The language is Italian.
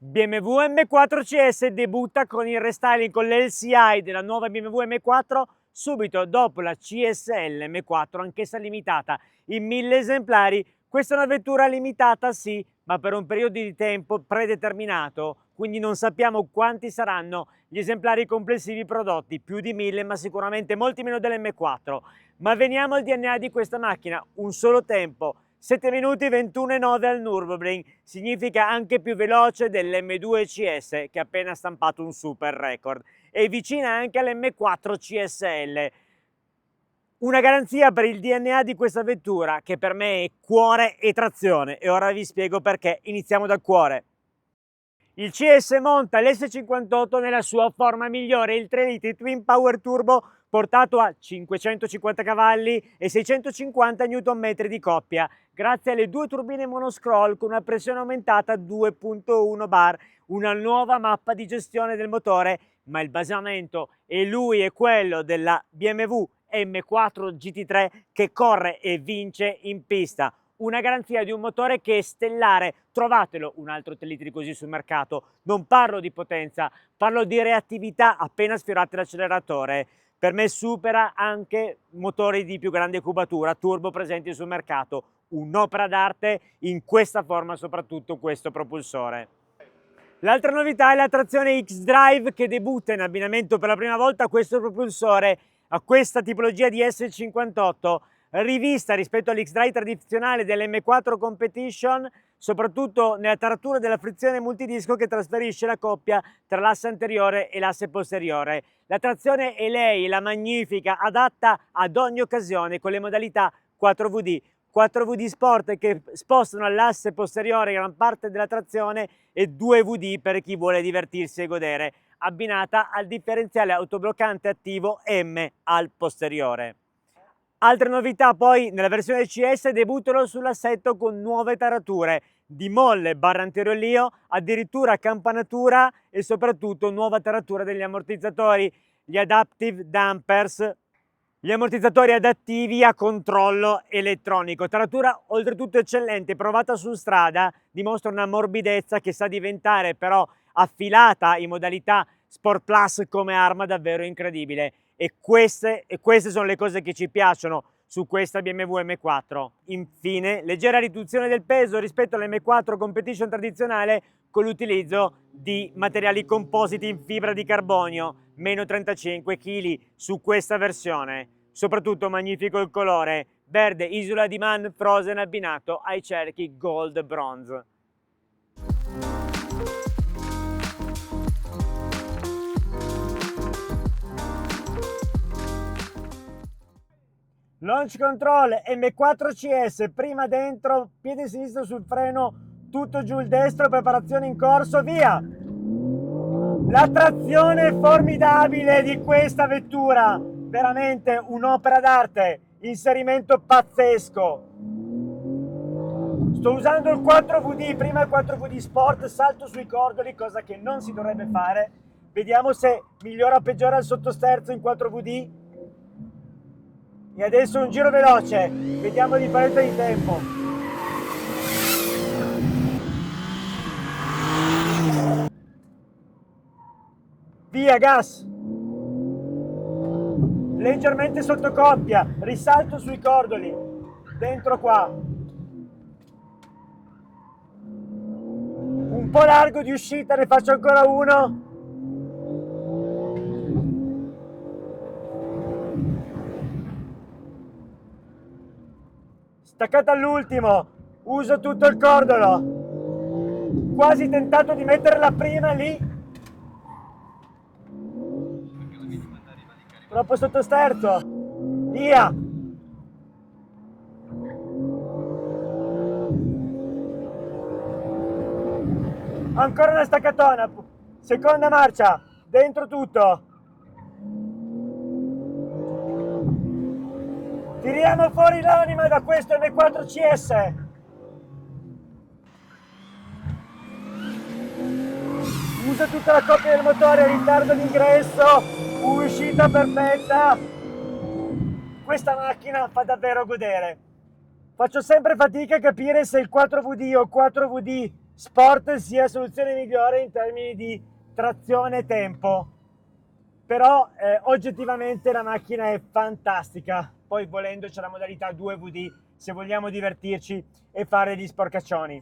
BMW M4 CS debutta con il restyling con l'LCI della nuova BMW M4 subito dopo la CSL M4, anch'essa limitata in 1000 esemplari. Questa è una vettura limitata, sì, ma per un periodo di tempo predeterminato, quindi non sappiamo quanti saranno gli esemplari complessivi prodotti, più di 1000, ma sicuramente molti meno dell'M4. Ma veniamo al DNA di questa macchina, un solo tempo. 7 minuti 21,9 al Nürburgring, significa anche più veloce dell'M2 CS che ha appena stampato un super record e vicina anche all'M4 CSL. Una garanzia per il DNA di questa vettura che per me è cuore e trazione e ora vi spiego perché. Iniziamo dal cuore. Il CS monta l'S58 nella sua forma migliore, il 3 litri Twin Power Turbo portato a 550 cavalli e 650 Nm di coppia, grazie alle due turbine monoscroll con una pressione aumentata a 2.1 bar, una nuova mappa di gestione del motore, ma il basamento è lui e quello della BMW M4 GT3 che corre e vince in pista. Una garanzia di un motore che è stellare, trovatelo un altro 3 litri così sul mercato. Non parlo di potenza, parlo di reattività appena sfiorate l'acceleratore. Per me supera anche motori di più grande cubatura, turbo presenti sul mercato. Un'opera d'arte in questa forma, soprattutto questo propulsore. L'altra novità è la trazione X-Drive che debutta in abbinamento per la prima volta a questo propulsore, a questa tipologia di S58, rivista rispetto all'X-Drive tradizionale dell'M4 Competition, soprattutto nella taratura della frizione multidisco che trasferisce la coppia tra l'asse anteriore e l'asse posteriore. La trazione è lei, la magnifica, adatta ad ogni occasione con le modalità 4VD. 4VD Sport che spostano all'asse posteriore gran parte della trazione e 2VD per chi vuole divertirsi e godere, abbinata al differenziale autobloccante attivo M al posteriore. Altre novità poi nella versione CS debuttano sull'assetto con nuove tarature di molle, barra anterior-lio, addirittura campanatura e soprattutto nuova taratura degli ammortizzatori, gli Adaptive Dampers, gli ammortizzatori adattivi a controllo elettronico. Taratura oltretutto eccellente, provata su strada, dimostra una morbidezza che sa diventare però affilata in modalità Sport Plus come arma davvero incredibile. E queste sono le cose che ci piacciono su questa BMW M4. Infine, leggera riduzione del peso rispetto all'M4 Competition tradizionale con l'utilizzo di materiali compositi in fibra di carbonio, meno 35 kg su questa versione. Soprattutto magnifico il colore, verde Isola di Man Frozen abbinato ai cerchi Gold Bronze. Launch Control M4 CS, prima dentro, piede sinistro sul freno, tutto giù il destro, preparazione in corso, via! La trazione formidabile di questa vettura, veramente un'opera d'arte, inserimento pazzesco. Sto usando il 4VD, prima il 4VD Sport, salto sui cordoli, cosa che non si dovrebbe fare. Vediamo se migliora o peggiora il sottosterzo in 4VD. E adesso un giro veloce, vediamo la differenza di tempo. Via, gas! Leggermente sotto coppia, risalto sui cordoli, dentro qua. Un po' largo di uscita, ne faccio ancora uno. Staccata all'ultimo, uso tutto il cordolo. Quasi tentato di mettere la prima lì. Troppo sottosterzo. Via. Ancora una staccatona. Seconda marcia. Dentro tutto. Tiriamo fuori l'anima da questo M4 CS. Usa tutta la coppia del motore, ritardo l'ingresso, uscita perfetta. Questa macchina fa davvero godere. Faccio sempre fatica a capire se il 4VD o 4VD Sport sia soluzione migliore in termini di trazione e tempo, però oggettivamente la macchina è fantastica. Poi volendo c'è la modalità 2VD se vogliamo divertirci e fare gli sporcaccioni.